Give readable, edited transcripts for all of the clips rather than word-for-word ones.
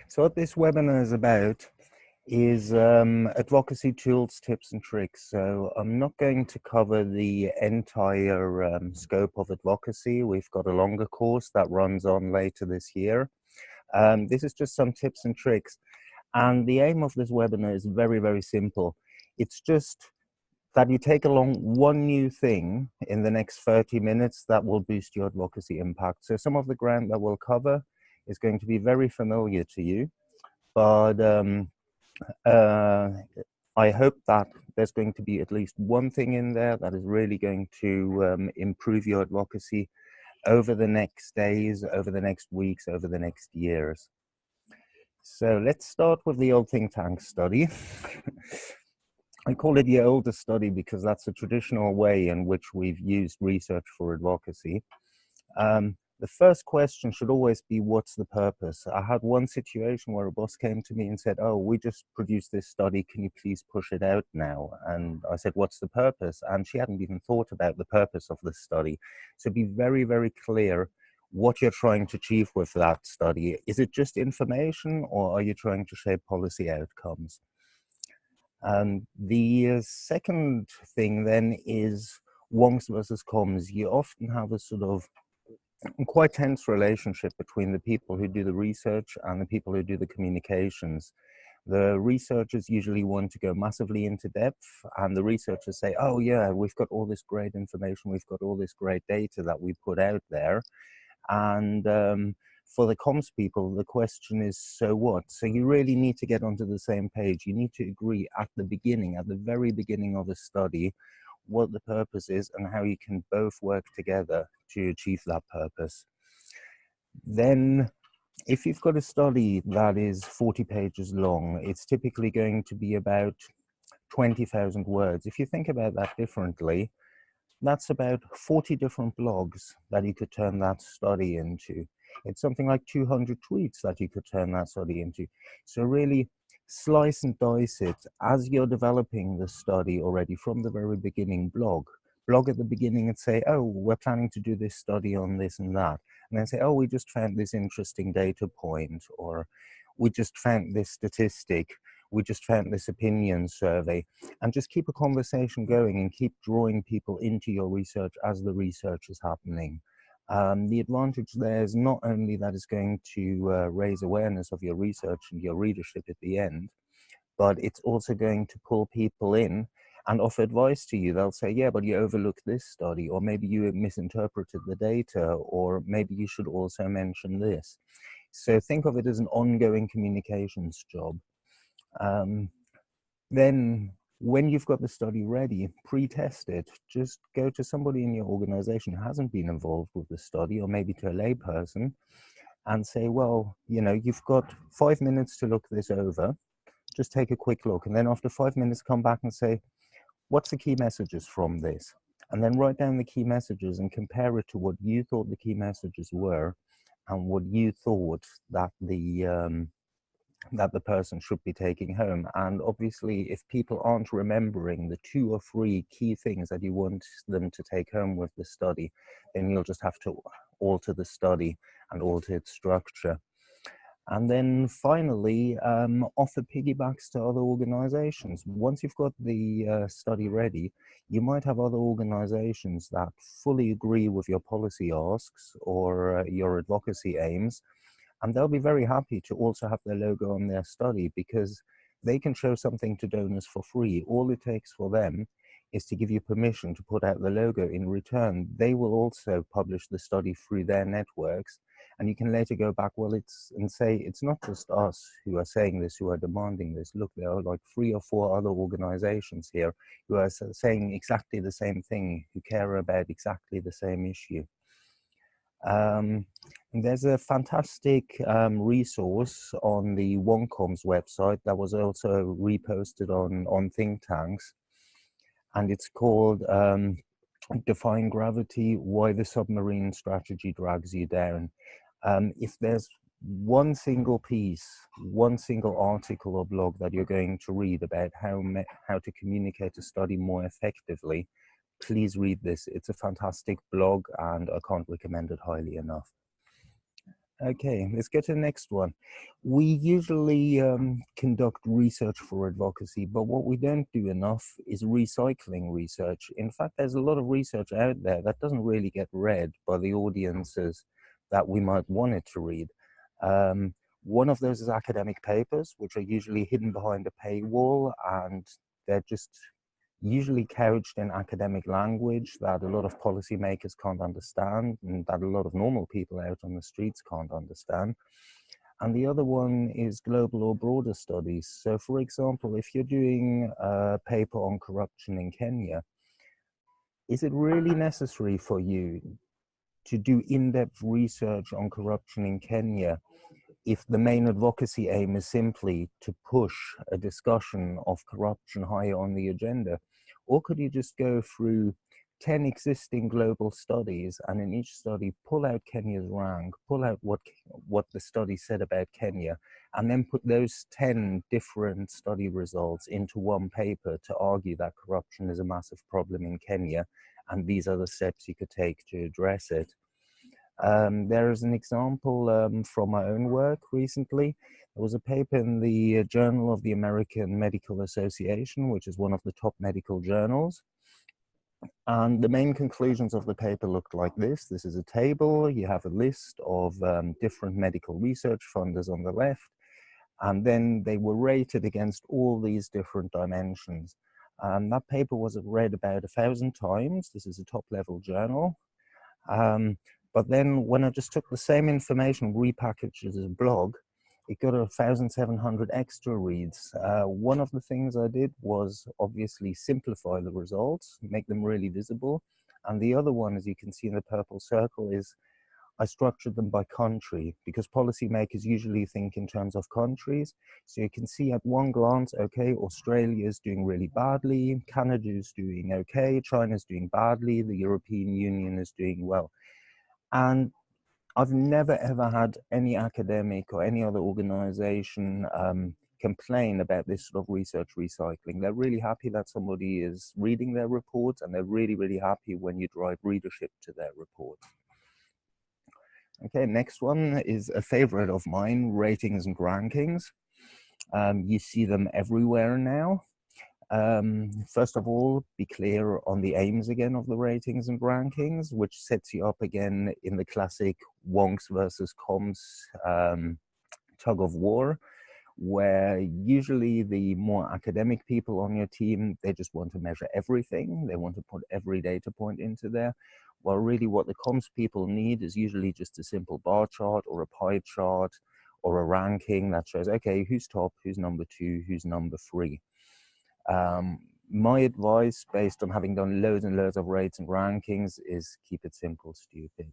So what this webinar is about is advocacy tools, tips and tricks. So I'm not going to cover the entire scope of advocacy. We've got a longer course that runs on later this year. This is just some tips and tricks. And the aim of this webinar is very, very simple. It's just that you take along one new thing in the next 30 minutes that will boost your advocacy impact. So some of the ground that we'll cover is going to be very familiar to you, but I hope that there's going to be at least one thing in there that is really going to improve your advocacy over the next days, over the next weeks, over the next years. So let's start with the old think tank study. I call it the older study because that's a traditional way in which we've used research for advocacy. The first question should always be, what's the purpose? I had one situation where a boss came to me and said, oh, we just produced this study, can you please push it out now? And I said, what's the purpose? And she hadn't even thought about the purpose of the study. So be very, very clear what you're trying to achieve with that study. Is it just information, or are you trying to shape policy outcomes? The second thing then is wonks versus coms. You often have a sort of quite tense relationship between the people who do the research and the people who do the communications. The researchers usually want to go massively into depth, and the researchers say, oh yeah, we've got all this great information, we've got all this great data that we put out there. And for the comms people, the question is, so what? So you really need to get onto the same page. You need to agree at the beginning, at the very beginning of a study, what the purpose is and how you can both work together to achieve that purpose. Then if you've got a study that is 40 pages long, it's typically going to be about 20,000 words. If you think about that differently, that's about 40 different blogs that you could turn that study into. It's something like 200 tweets that you could turn that study into. So really slice and dice it as you're developing the study already from the very beginning. Blog at the beginning and say, oh, we're planning to do this study on this and that. And then say, oh, we just found this interesting data point, or we just found this statistic, we just found this opinion survey, and just keep a conversation going and keep drawing people into your research as the research is happening. The advantage there is not only that it's going to raise awareness of your research and your readership at the end, but it's also going to pull people in and offer advice to you. They'll say, yeah, but you overlooked this study, or maybe you misinterpreted the data, or maybe you should also mention this. So think of it as an ongoing communications job. Then when you've got the study ready, pre-test it. Just go to somebody in your organization who hasn't been involved with the study, or maybe to a layperson, and say, well, you know, you've got 5 minutes to look this over. Just take a quick look. And then after 5 minutes, come back and say, what's the key messages from this? And then write down the key messages and compare it to what you thought the key messages were and what you thought that the person should be taking home. And obviously, if people aren't remembering the 2 or 3 key things that you want them to take home with the study, then you'll just have to alter the study and alter its structure. And then finally, offer piggybacks to other organizations. Once you've got the study ready, you might have other organizations that fully agree with your policy asks or your advocacy aims, and they'll be very happy to also have their logo on their study, because they can show something to donors for free. All it takes for them is to give you permission to put out the logo. In return, they will also publish the study through their networks, and you can later go back, well, and say, it's not just us who are saying this, who are demanding this. Look, there are like 3 or 4 other organizations here who are saying exactly the same thing, who care about exactly the same issue. And there's a fantastic resource on the OneCom's website that was also reposted on Think Tanks, and it's called Defying Gravity, Why the Submarine Strategy Drags You Down. If there's one single piece, one single article or blog that you're going to read about how to communicate a study more effectively, please read this. It's a fantastic blog and I can't recommend it highly enough. Okay, let's get to the next one. We usually conduct research for advocacy, but what we don't do enough is recycling research. In fact, there's a lot of research out there that doesn't really get read by the audiences that we might want it to read. One of those is academic papers, which are usually hidden behind a paywall, and they're just usually couched in academic language that a lot of policymakers can't understand and that a lot of normal people out on the streets can't understand. And the other one is global or broader studies. So for example, if you're doing a paper on corruption in Kenya, is it really necessary for you to do in-depth research on corruption in Kenya if the main advocacy aim is simply to push a discussion of corruption higher on the agenda? Or could you just go through 10 existing global studies and in each study pull out Kenya's rank, pull out what the study said about Kenya, and then put those 10 different study results into one paper to argue that corruption is a massive problem in Kenya and these are the steps you could take to address it? There is an example from my own work recently. There was a paper in the Journal of the American Medical Association, which is one of the top medical journals. And the main conclusions of the paper looked like this. This is a table. You have a list of different medical research funders on the left. And then they were rated against all these different dimensions. That paper was read about 1,000 times. This is a top-level journal. But then when I just took the same information, repackaged it as a blog, it got 1,700 extra reads. One of the things I did was obviously simplify the results, make them really visible. And the other one, as you can see in the purple circle, is I structured them by country because policymakers usually think in terms of countries. So you can see at one glance, okay, Australia is doing really badly, Canada is doing okay, China is doing badly, the European Union is doing well. And I've never ever had any academic or any other organization complain about this sort of research recycling. They're really happy that somebody is reading their reports, and they're really, really happy when you drive readership to their reports. Okay, next one is a favorite of mine, ratings and rankings. You see them everywhere now. First of all, be clear on the aims again of the ratings and rankings, which sets you up again in the classic wonks versus comms tug of war, where usually the more academic people on your team, they just want to measure everything. They want to put every data point into there. Well, really what the comms people need is usually just a simple bar chart or a pie chart or a ranking that shows, okay, who's top, who's number 2, who's number 3. My advice, based on having done loads and loads of rates and rankings, is keep it simple, stupid.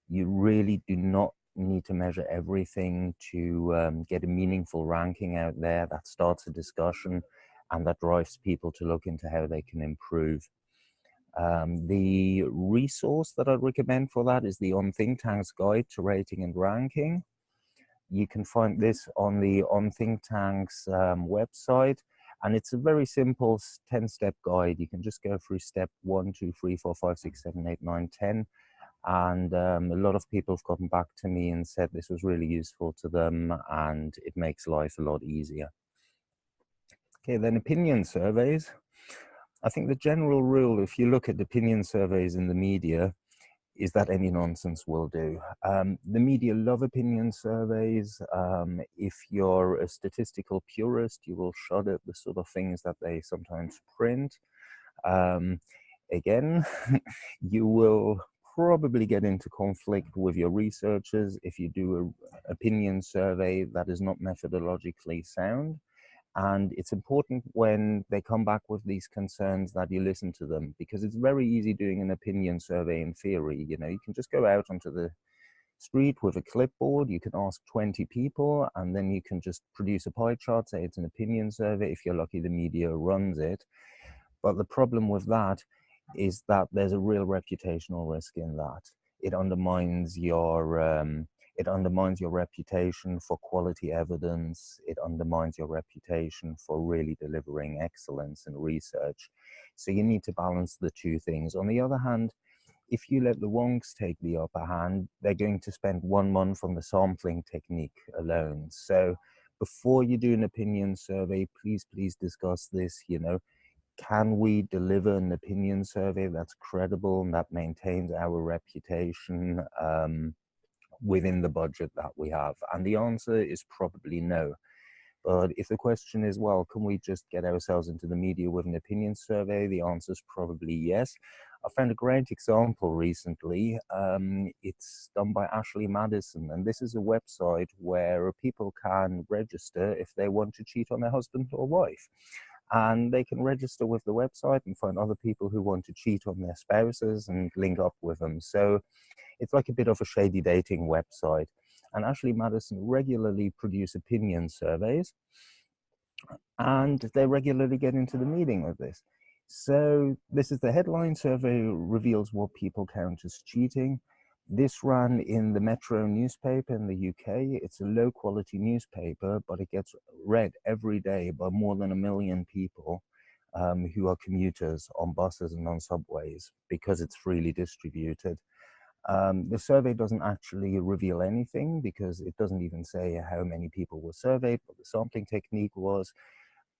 You really do not need to measure everything to get a meaningful ranking out there that starts a discussion and that drives people to look into how they can improve. The resource that I'd recommend for that is the On Think Tank's Guide to Rating and Ranking. You can find this on the On Think Tank's website, and it's a very simple 10-step guide. You can just go through step 1, 2, 3, 4, 5, 6, 7, 8, 9, 10. And a lot of people have gotten back to me and said this was really useful to them and it makes life a lot easier. Okay, then opinion surveys. I think the general rule, if you look at opinion surveys in the media, is that any nonsense will do. The media love opinion surveys. If you're a statistical purist, you will shudder at the sort of things that they sometimes print. Again, you will probably get into conflict with your researchers if you do an opinion survey that is not methodologically sound. And it's important when they come back with these concerns that you listen to them, because it's very easy doing an opinion survey in theory. You know, you can just go out onto the street with a clipboard, you can ask 20 people, and then you can just produce a pie chart, say it's an opinion survey. If you're lucky, the media runs it. But the problem with that is that there's a real reputational risk in that. It undermines your reputation for quality evidence. It undermines your reputation for really delivering excellence in research. So you need to balance the two things. On the other hand, if you let the wonks take the upper hand, they're going to spend 1 month on the sampling technique alone. So before you do an opinion survey, please discuss this. Can we deliver an opinion survey that's credible and that maintains our reputation within the budget that we have? And the answer is probably no. But if the question is, well, can we just get ourselves into the media with an opinion survey? The answer is probably yes. I found a great example recently. It's done by Ashley Madison, and this is a website where people can register if they want to cheat on their husband or wife. And they can register with the website and find other people who want to cheat on their spouses and link up with them. So it's like a bit of a shady dating website. And Ashley Madison regularly produce opinion surveys, and they regularly get into the meeting with this. So this is the headline: survey reveals what people count as cheating. This ran in the Metro newspaper in the UK. It's a low quality newspaper, but it gets read every day by more than 1 million people who are commuters on buses and on subways, because it's freely distributed. The survey doesn't actually reveal anything, because it doesn't even say how many people were surveyed, what the sampling technique was.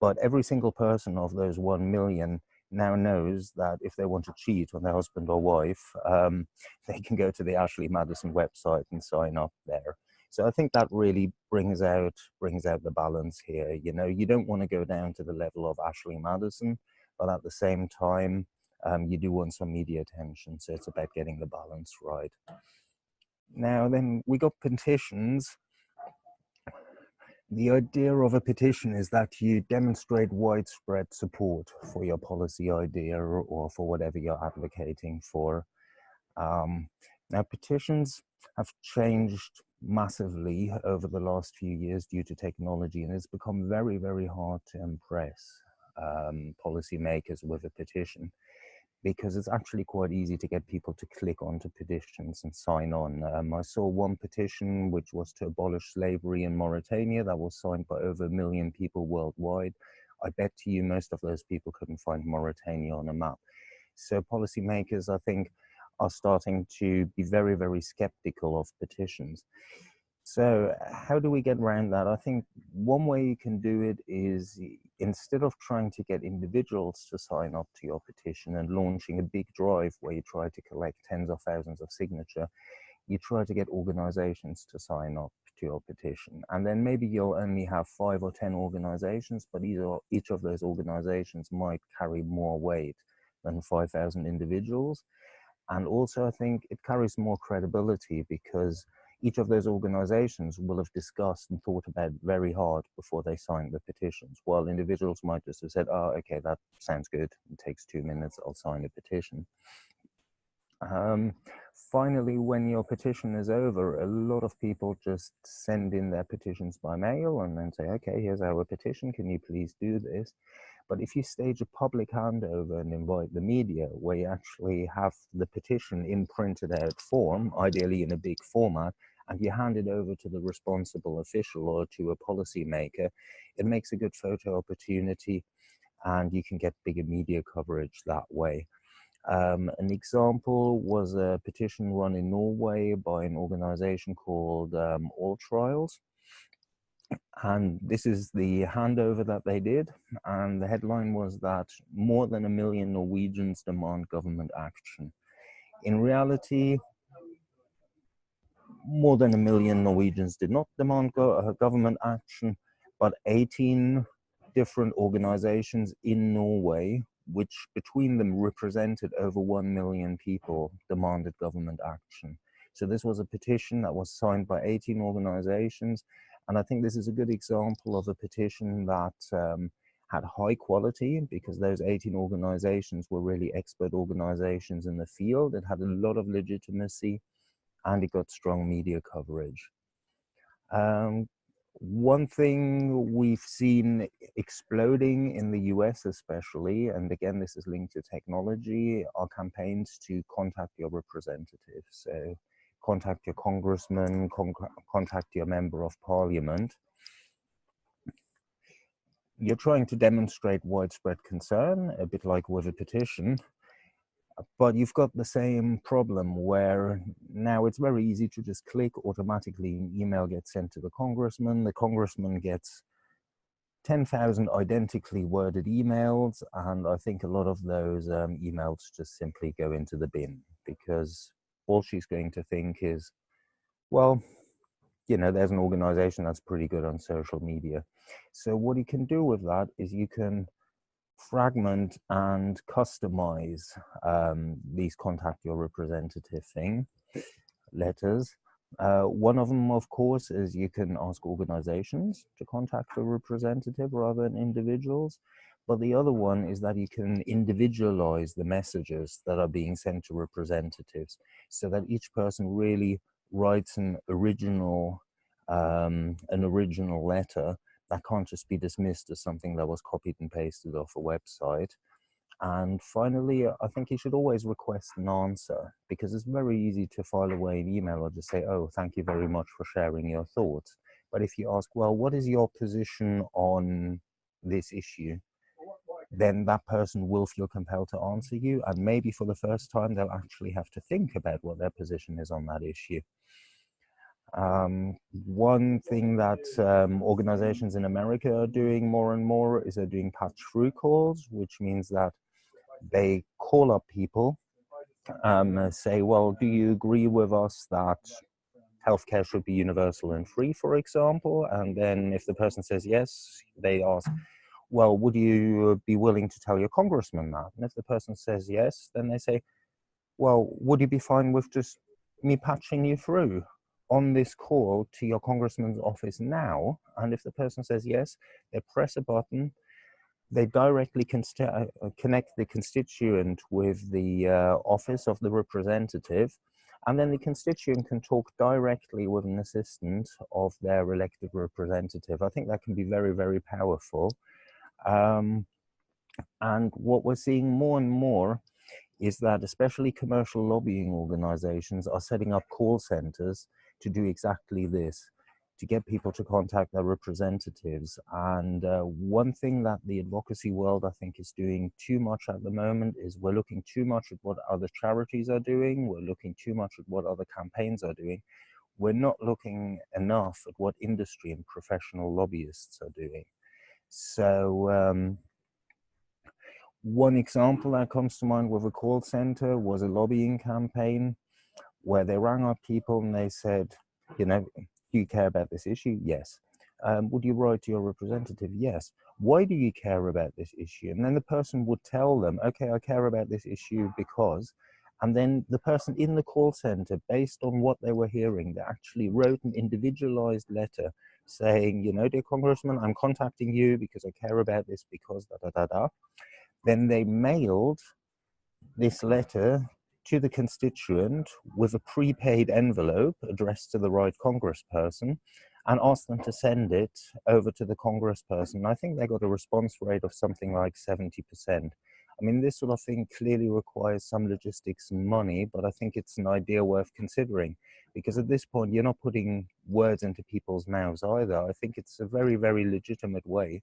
But every single person of those 1 million now knows that if they want to cheat on their husband or wife, they can go to the Ashley Madison website and sign up there. So I think that really brings out the balance here. You don't want to go down to the level of Ashley Madison, but at the same time, you do want some media attention. So it's about getting the balance right. Now then, we got petitions. The idea of a petition is that you demonstrate widespread support for your policy idea or for whatever you're advocating for. Now, petitions have changed massively over the last few years due to technology, and it's become very, very hard to impress policymakers with a petition, because it's actually quite easy to get people to click onto petitions and sign on. I saw one petition which was to abolish slavery in Mauritania that was signed by over 1 million people worldwide. I bet to you most of those people couldn't find Mauritania on a map. So policymakers, I think, are starting to be very, very skeptical of petitions. So how do we get around that? I think one way you can do it is, instead of trying to get individuals to sign up to your petition and launching a big drive where you try to collect tens of thousands of signatures, you try to get organizations to sign up to your petition. And then maybe you'll only have 5 or 10 organizations, but each of those organizations might carry more weight than 5,000 individuals. And also, I think it carries more credibility, because each of those organizations will have discussed and thought about very hard before they signed the petitions, while individuals might just have said, oh, okay, that sounds good. It takes 2 minutes, I'll sign a petition. Finally, when your petition is over, a lot of people just send in their petitions by mail and then say, okay, here's our petition, can you please do this? But if you stage a public handover and invite the media, where you actually have the petition in printed out form, ideally in a big format, and you hand it over to the responsible official or to a policymaker, it makes a good photo opportunity, and you can get bigger media coverage that way. An example was a petition run in Norway by an organization called All Trials. And this is the handover that they did. And the headline was that more than 1 million Norwegians demand government action. In reality, more than 1 million Norwegians did not demand government action, but 18 different organizations in Norway, which between them represented over 1 million people, demanded government action. So this was a petition that was signed by 18 organizations. And I think this is a good example of a petition that had high quality, because those 18 organizations were really expert organizations in the field. It had a lot of legitimacy, and it got strong media coverage. One thing we've seen exploding in the US especially, and again, this is linked to technology, are campaigns to contact your representatives. So contact your congressman, contact your member of parliament. You're trying to demonstrate widespread concern, a bit like with a petition. But you've got the same problem where now it's very easy to just click, automatically an email gets sent to the congressman gets 10,000 identically worded emails, and I think a lot of those emails just simply go into the bin, because all she's going to think is, well, you know, there's an organization that's pretty good on social media. So what you can do with that is you can fragment and customize these contact your representative letters. One of them, of course, is you can ask organizations to contact a representative rather than individuals. But the other one is that you can individualize the messages that are being sent to representatives, so that each person really writes an original letter that can't just be dismissed as something that was copied and pasted off a website. And finally, I think you should always request an answer, because it's very easy to file away an email or just say, oh, thank you very much for sharing your thoughts. But if you ask, well, what is your position on this issue? Then that person will feel compelled to answer you. And maybe for the first time, they'll actually have to think about what their position is on that issue. One thing that organizations in America are doing more and more is they're doing patch-through calls, which means that they call up people, say, well, do you agree with us that healthcare should be universal and free, for example? And then if the person says yes, they ask, well, would you be willing to tell your congressman that? And if the person says yes, then they say, well, would you be fine with just me patching you through on this call to your congressman's office now? And if the person says yes, they press a button, they directly connect the constituent with the office of the representative, and then the constituent can talk directly with an assistant of their elected representative. I think that can be very, very powerful. And what we're seeing more and more is that especially commercial lobbying organizations are setting up call centers to do exactly this, to get people to contact their representatives. And one thing that the advocacy world, I think, is doing too much at the moment is we're looking too much at what other charities are doing. We're looking too much at what other campaigns are doing. We're not looking enough at what industry and professional lobbyists are doing. So one example that comes to mind with a call center was a lobbying campaign where they rang up people and they said, you know, do you care about this issue? Yes. Would you write to your representative? Yes. Why do you care about this issue? And then the person would tell them, okay, I care about this issue because, and then the person in the call center, based on what they were hearing, they actually wrote an individualized letter saying, you know, dear Congressman, I'm contacting you because I care about this because da, da, da, da. Then they mailed this letter to the constituent with a prepaid envelope addressed to the right congressperson and asked them to send it over to the congressperson. I think they got a response rate of something like 70%. I mean, this sort of thing clearly requires some logistics and money, but I think it's an idea worth considering, because at this point, you're not putting words into people's mouths either. I think it's a very, very legitimate way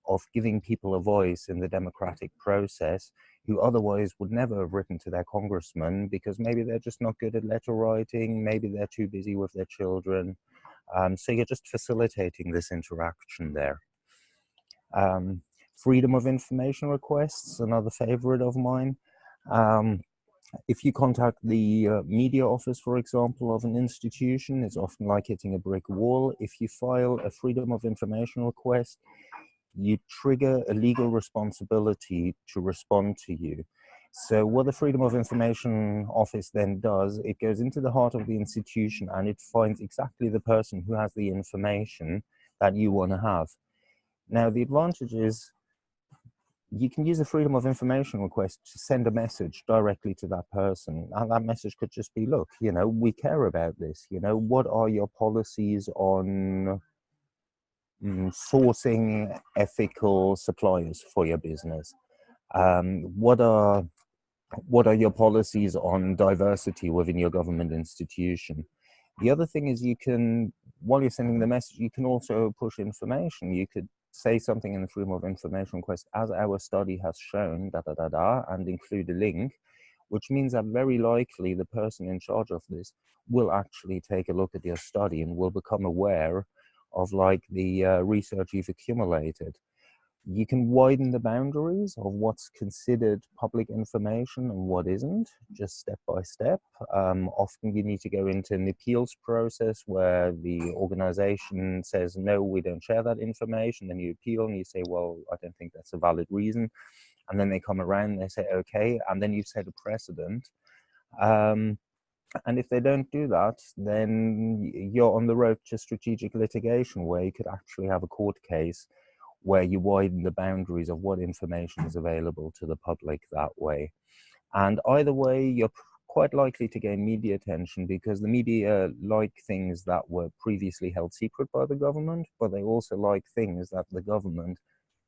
of giving people a voice in the democratic process who otherwise would never have written to their congressman because maybe they're just not good at letter writing, maybe they're too busy with their children. So you're just facilitating this interaction there. Freedom of information requests, another favorite of mine. If you contact the media office, for example, of an institution, it's often like hitting a brick wall. If you file a freedom of information request, you trigger a legal responsibility to respond to you. So what the Freedom of Information Office then does, it goes into the heart of the institution and it finds exactly the person who has the information that you want to have. Now, the advantage is you can use a Freedom of Information request to send a message directly to that person. And that message could just be, look, you know, we care about this. You know, what are your policies on sourcing ethical suppliers for your business? What are your policies on diversity within your government institution? The other thing is you can, while you're sending the message, you can also push information. You could say something in the Freedom of Information request, as our study has shown, da, da, da, da, and include a link, which means that very likely the person in charge of this will actually take a look at your study and will become aware of like the research you've accumulated. You can widen the boundaries of what's considered public information and what isn't, just step by step. Often you need to go into an appeals process where the organization says, no, we don't share that information. Then you appeal and you say, well, I don't think that's a valid reason. And then they come around and they say, okay, and then you've set a precedent. And if they don't do that, then you're on the road to strategic litigation, where you could actually have a court case where you widen the boundaries of what information is available to the public that way. And either way, you're quite likely to gain media attention, because the media like things that were previously held secret by the government, but they also like things that the government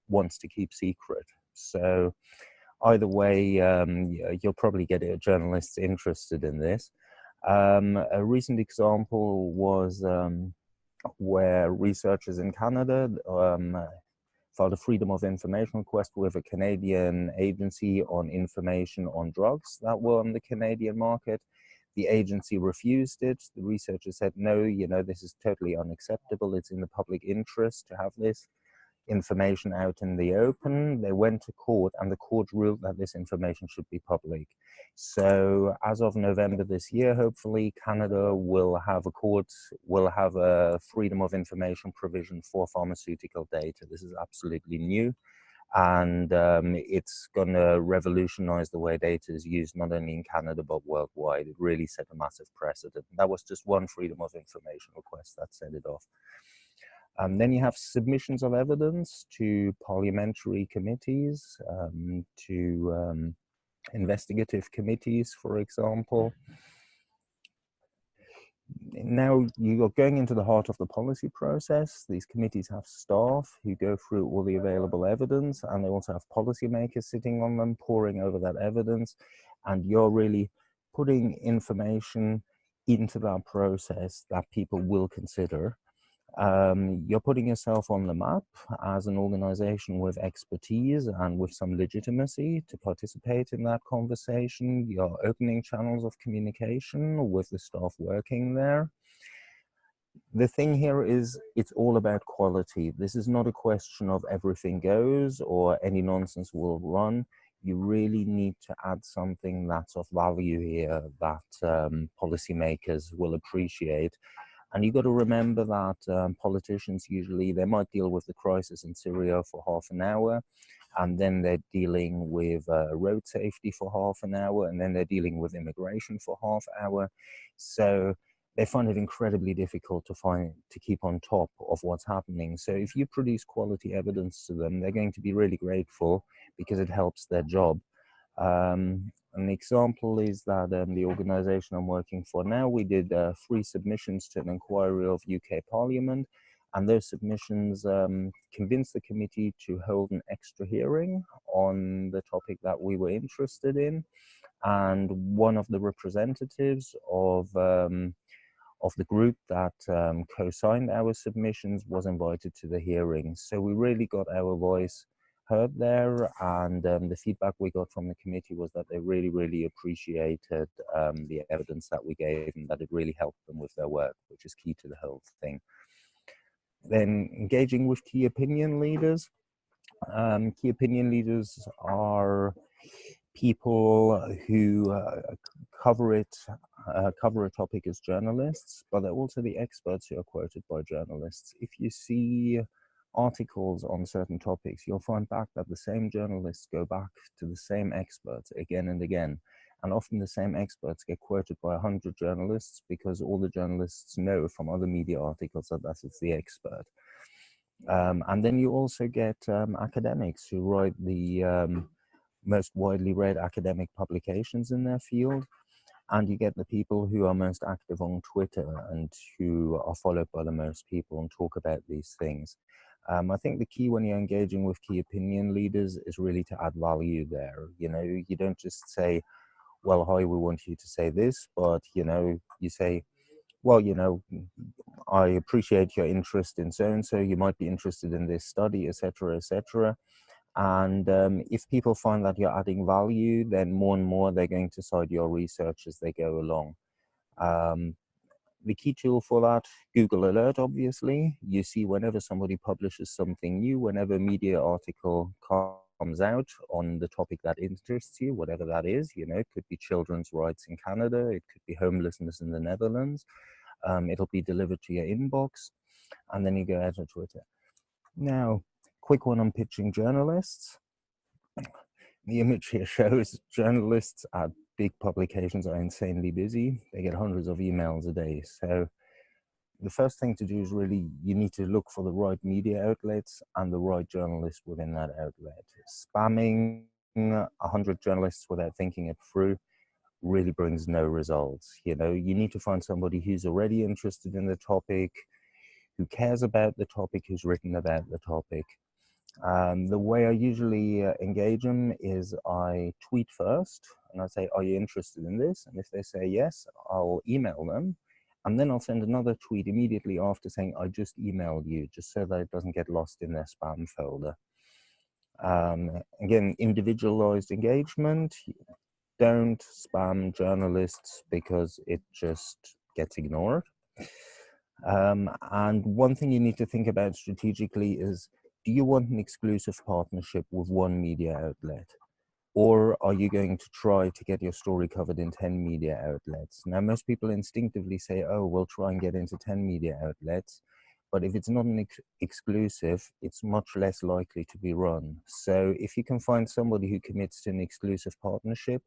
wants to keep secret. So either way, you'll probably get journalists interested in this. A recent example was where researchers in Canada filed a Freedom of Information request with a Canadian agency on information on drugs that were on the Canadian market. The agency refused it. The researchers said, no, this is totally unacceptable. It's in the public interest to have this information out in the open. They went to court, and the court ruled that this information should be public. So as of November this year, hopefully Canada will have a freedom of information provision for pharmaceutical data. This is absolutely new, and it's going to revolutionize the way data is used, not only in Canada but worldwide. It really set a massive precedent. That was just one freedom of information request that set it off. Then you have submissions of evidence to parliamentary committees, to investigative committees, for example. Now you're going into the heart of the policy process. These committees have staff who go through all the available evidence, and they also have policymakers sitting on them, poring over that evidence, and you're really putting information into that process that people will consider. You're putting yourself on the map as an organization with expertise and with some legitimacy to participate in that conversation. You're opening channels of communication with the staff working there. The thing here is, it's all about quality. This is not a question of everything goes or any nonsense will run. You really need to add something that's of value here that policymakers will appreciate. And you've got to remember that politicians usually, they might deal with the crisis in Syria for half an hour, and then they're dealing with road safety for half an hour, and then they're dealing with immigration for half an hour. So they find it incredibly difficult to keep on top of what's happening. So if you produce quality evidence to them, they're going to be really grateful, because it helps their job. An example is that the organisation I'm working for now, we did 3 submissions to an inquiry of UK Parliament, and those submissions convinced the committee to hold an extra hearing on the topic that we were interested in. And one of the representatives of the group that co-signed our submissions was invited to the hearing. So we really got our voice heard there, and the feedback we got from the committee was that they really, really appreciated the evidence that we gave, and that it really helped them with their work, which is key to the whole thing. Then engaging with key opinion leaders. Key opinion leaders are people who cover a topic as journalists, but they're also the experts who are quoted by journalists. If you see articles on certain topics, you'll find back that the same journalists go back to the same experts again and again. And often the same experts get quoted by 100 journalists, because all the journalists know from other media articles that that's the expert. And then you also get academics who write the most widely read academic publications in their field. And you get the people who are most active on Twitter and who are followed by the most people and talk about these things. I think the key when you're engaging with key opinion leaders is really to add value there. You don't just say, well, hi, we want you to say this, but, you say, well, I appreciate your interest in so-and-so, you might be interested in this study, etc., etc. And if people find that you're adding value, then more and more they're going to cite your research as they go along. The key tool for that, Google Alert, obviously. You see whenever somebody publishes something new, whenever a media article comes out on the topic that interests you, whatever that is, you know, it could be children's rights in Canada, it could be homelessness in the Netherlands, it'll be delivered to your inbox, and then you go out on Twitter. Now, quick one on pitching journalists. The image here shows journalists at big publications are insanely busy. They get hundreds of emails a day. So the first thing to do is really, you need to look for the right media outlets and the right journalists within that outlet. Spamming 100 journalists without thinking it through really brings no results. You know, you need to find somebody who's already interested in the topic, who cares about the topic, who's written about the topic. The way I usually engage them is I tweet first and I say, are you interested in this? And if they say yes, I'll email them. And then I'll send another tweet immediately after saying, I just emailed you, just so that it doesn't get lost in their spam folder. Again, individualized engagement. Don't spam journalists because it just gets ignored. And one thing you need to think about strategically is, do you want an exclusive partnership with one media outlet? Or are you going to try to get your story covered in 10 media outlets? Now, most people instinctively say, oh, we'll try and get into 10 media outlets. But if it's not an exclusive, it's much less likely to be run. So if you can find somebody who commits to an exclusive partnership,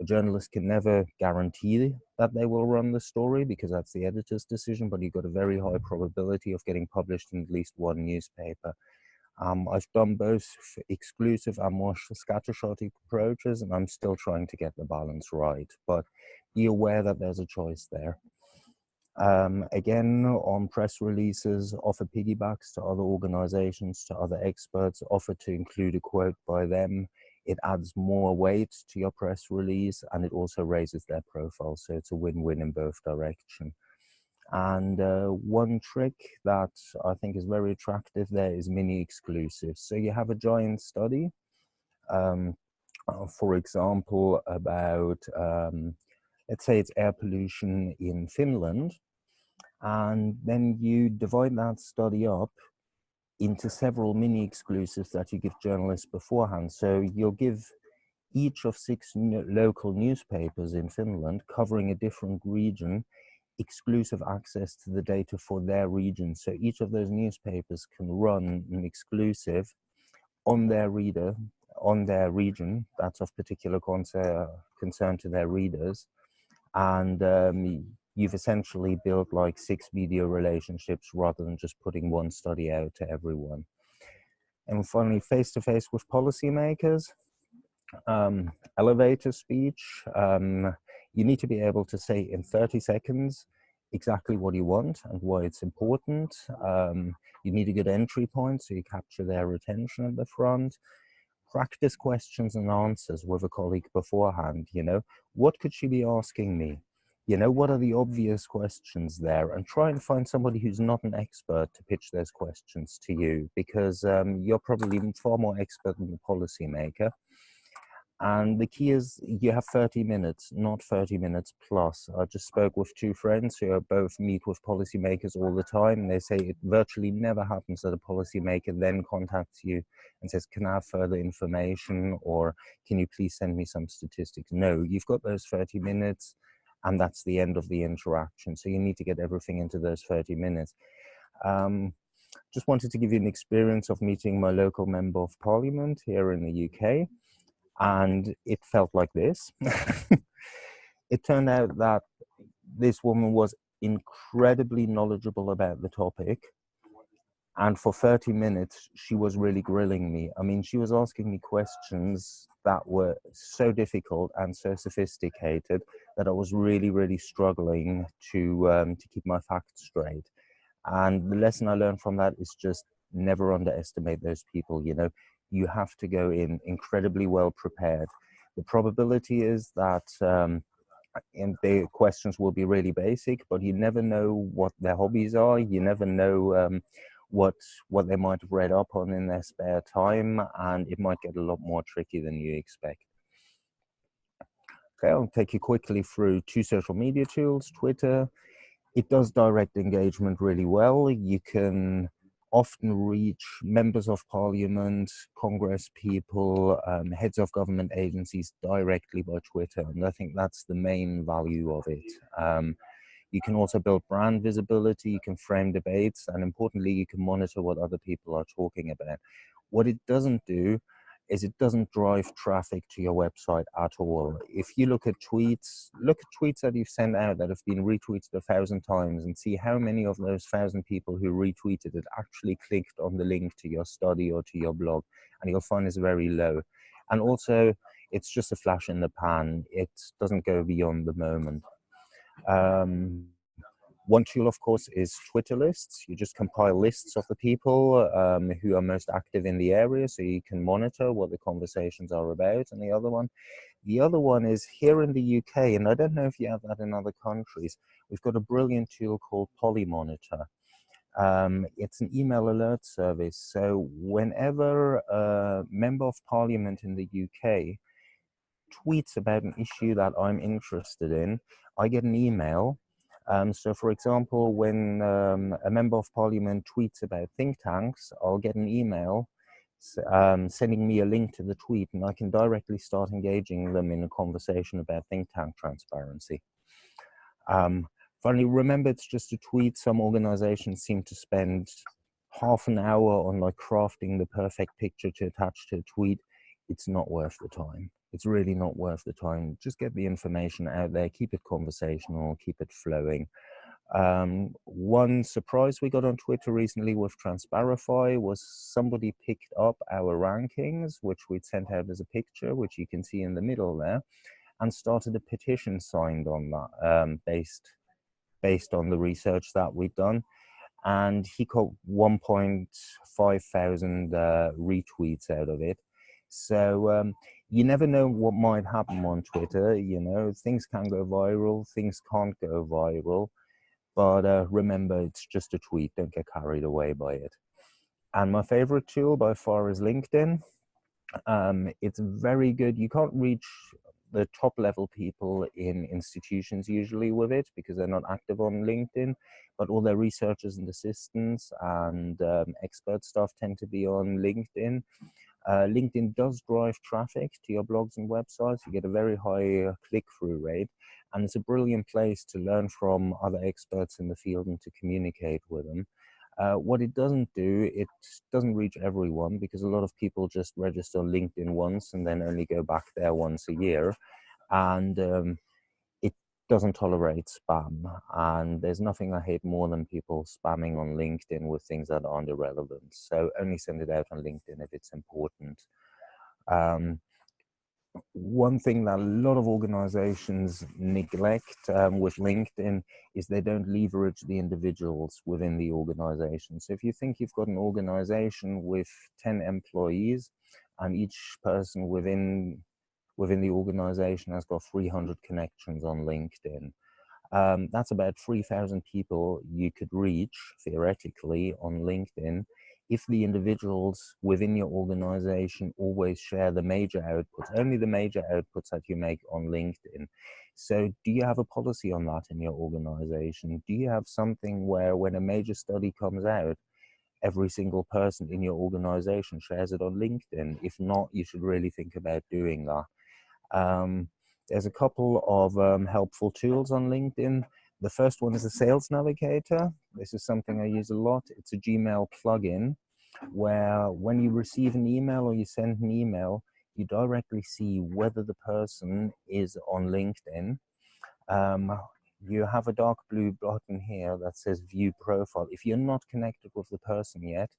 a journalist can never guarantee that they will run the story because that's the editor's decision, but you've got a very high probability of getting published in at least one newspaper. I've done both exclusive and more scattershot approaches, and I'm still trying to get the balance right, but be aware that there's a choice there. Again, on press releases, offer piggybacks to other organizations, to other experts, offer to include a quote by them. It adds more weight to your press release, and it also raises their profile, so it's a win-win in both directions. And one trick that I think is very attractive there is mini exclusives. So you have a giant study, for example, about, let's say it's air pollution in Finland, and then you divide that study up into several mini exclusives that you give journalists beforehand. So you'll give each of 6 local newspapers in Finland covering a different region exclusive access to the data for their region. So each of those newspapers can run an exclusive on their reader, on their region, that's of particular concern to their readers. And you've essentially built like 6 media relationships rather than just putting one study out to everyone. And finally, face-to-face with policymakers. Elevator speech. You need to be able to say in 30 seconds exactly what you want and why it's important. You need a good entry point so you capture their attention at the front. Practice questions and answers with a colleague beforehand. You know, what could she be asking me? You know, what are the obvious questions there? And try and find somebody who's not an expert to pitch those questions to you, because you're probably far more expert than the policymaker. And the key is you have 30 minutes, not 30 minutes plus. I just spoke with 2 friends who both meet with policymakers all the time. They say it virtually never happens that a policymaker then contacts you and says, can I have further information, or can you please send me some statistics? No, you've got those 30 minutes and that's the end of the interaction. So you need to get everything into those 30 minutes. Just wanted to give you an experience of meeting my local member of parliament here in the UK. And it felt like this. It turned out that this woman was incredibly knowledgeable about the topic. And for 30 minutes, she was really grilling me. I mean, she was asking me questions that were so difficult and so sophisticated that I was really, really struggling to keep my facts straight. And the lesson I learned from that is just never underestimate those people. You know, you have to go in incredibly well prepared. The probability is that and the questions will be really basic, but you never know what their hobbies are. You never know what they might have read up on in their spare time, and it might get a lot more tricky than you expect. Okay, I'll take you quickly through two social media tools. Twitter, it does direct engagement really well. You can often reach members of parliament, Congress people, heads of government agencies directly by Twitter, and I think that's the main value of it. You can also build brand visibility, you can frame debates, and importantly, you can monitor what other people are talking about. What it doesn't do is it doesn't drive traffic to your website at all. If you look at tweets that you've sent out that have been retweeted 1,000 times and see how many of those 1,000 people who retweeted it actually clicked on the link to your study or to your blog, and you'll find it's very low. And also, it's just a flash in the pan. It doesn't go beyond the moment. One tool, of course, is Twitter lists. You just compile lists of the people who are most active in the area, so you can monitor what the conversations are about. And the other one is here in the UK, and I don't know if you have that in other countries, we've got a brilliant tool called Polymonitor. It's an email alert service. So whenever a member of parliament in the UK tweets about an issue that I'm interested in, I get an email. So for example, when a member of parliament tweets about think tanks, I'll get an email sending me a link to the tweet, and I can directly start engaging them in a conversation about think tank transparency. Finally, remember, it's just a tweet. Some organizations seem to spend half an hour on like crafting the perfect picture to attach to a tweet. It's not worth the time. It's really not worth the time. Just get the information out there, keep it conversational, keep it flowing. One surprise we got on Twitter recently with Transparify was somebody picked up our rankings, which we'd sent out as a picture, which you can see in the middle there, and started a petition signed on that, based on the research that we'd done. And he got 1.5 thousand retweets out of it. So you never know what might happen on Twitter. You know, things can go viral, things can't go viral. But remember, it's just a tweet. Don't get carried away by it. And my favorite tool by far is LinkedIn. It's very good. You can't reach the top level people in institutions usually with it because they're not active on LinkedIn, but all their researchers and assistants and expert staff tend to be on LinkedIn. LinkedIn does drive traffic to your blogs and websites. You get a very high click-through rate, and it's a brilliant place to learn from other experts in the field and to communicate with them. What it doesn't do, it doesn't reach everyone because a lot of people just register on LinkedIn once and then only go back there once a year. And it doesn't tolerate spam. And there's nothing I hate more than people spamming on LinkedIn with things that aren't irrelevant. So only send it out on LinkedIn if it's important. One thing that a lot of organizations neglect with LinkedIn is they don't leverage the individuals within the organization. So if you think you've got an organization with 10 employees and each person within the organization has got 300 connections on LinkedIn, that's about 3,000 people you could reach theoretically on LinkedIn if the individuals within your organization always share the major outputs, only the major outputs that you make on LinkedIn. So do you have a policy on that in your organization? Do you have something where when a major study comes out, every single person in your organization shares it on LinkedIn? If not, you should really think about doing that. There's a couple of helpful tools on LinkedIn. The first one is a sales navigator. This is something I use a lot. It's a Gmail plugin where when you receive an email or you send an email, you directly see whether the person is on LinkedIn. You have a dark blue button here that says view profile. If you're not connected with the person yet,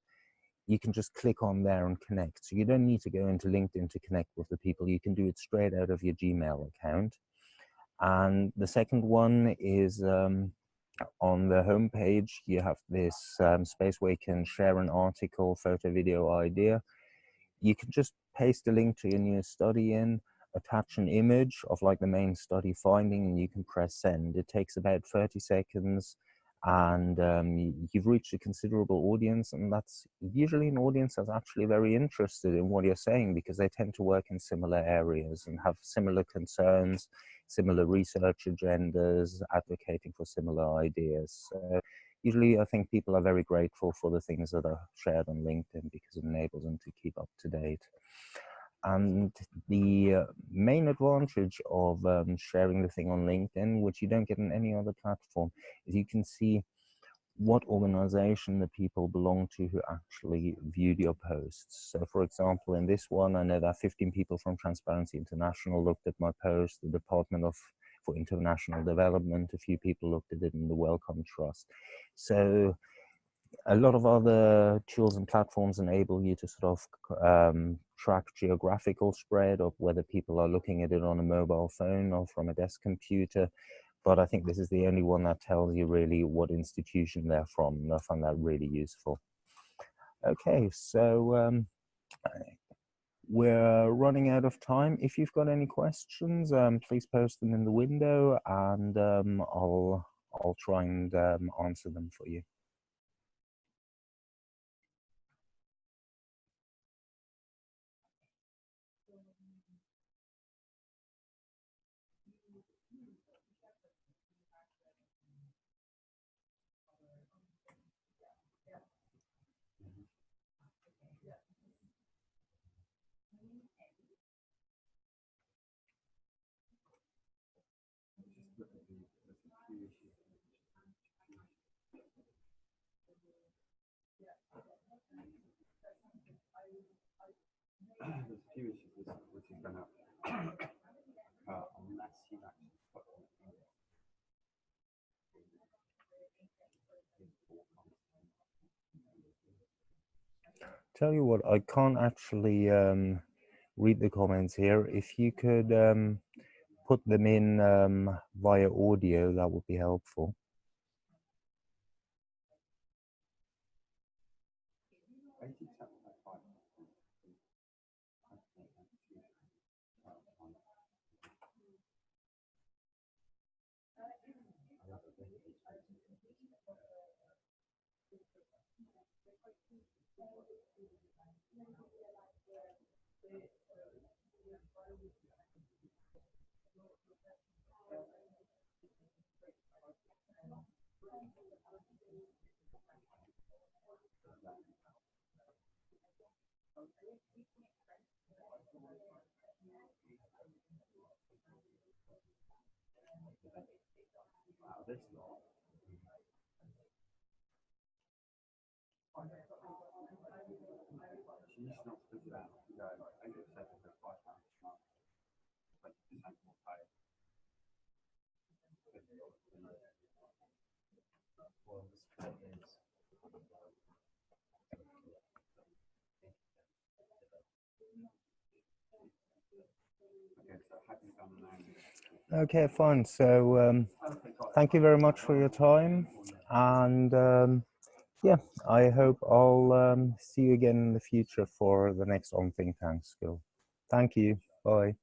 you can just click on there and connect. So you don't need to go into LinkedIn to connect with the people. You can do it straight out of your Gmail account. And the second one is on the homepage, you have this space where you can share an article, photo, video, idea. You can just paste a link to your new study in, attach an image of like the main study finding, and you can press send. It takes about 30 seconds. and you've reached a considerable audience, and that's usually an audience that's actually very interested in what you're saying, because they tend to work in similar areas and have similar concerns, similar research agendas, advocating for similar ideas. So usually I think people are very grateful for the things that are shared on LinkedIn, because it enables them to keep up to date. And the main advantage of sharing the thing on LinkedIn, which you don't get on any other platform, is you can see what organization the people belong to who actually viewed your posts. So for example, in this one, I know that 15 people from Transparency International looked at my post, the Department for International Development, a few people looked at it in the Wellcome Trust. So a lot of other tools and platforms enable you to sort of track geographical spread of whether people are looking at it on a mobile phone or from a desk computer. But I think this is the only one that tells you really what institution they're from, and I find that really useful. Okay, so we're running out of time. If you've got any questions, please post them in the window, and I'll try and answer them for you. There's a few issues which are going to unless you actually put them Tell you what, I can't actually read the comments here. If you could put them in via audio, that would be helpful. this law. She's not supposed to go, I think it's £5 a month, 20% more pay. Okay, fine. So thank you very much for your time, and yeah, I hope I'll see you again in the future for the next On Think Tank School. Thank you. Bye.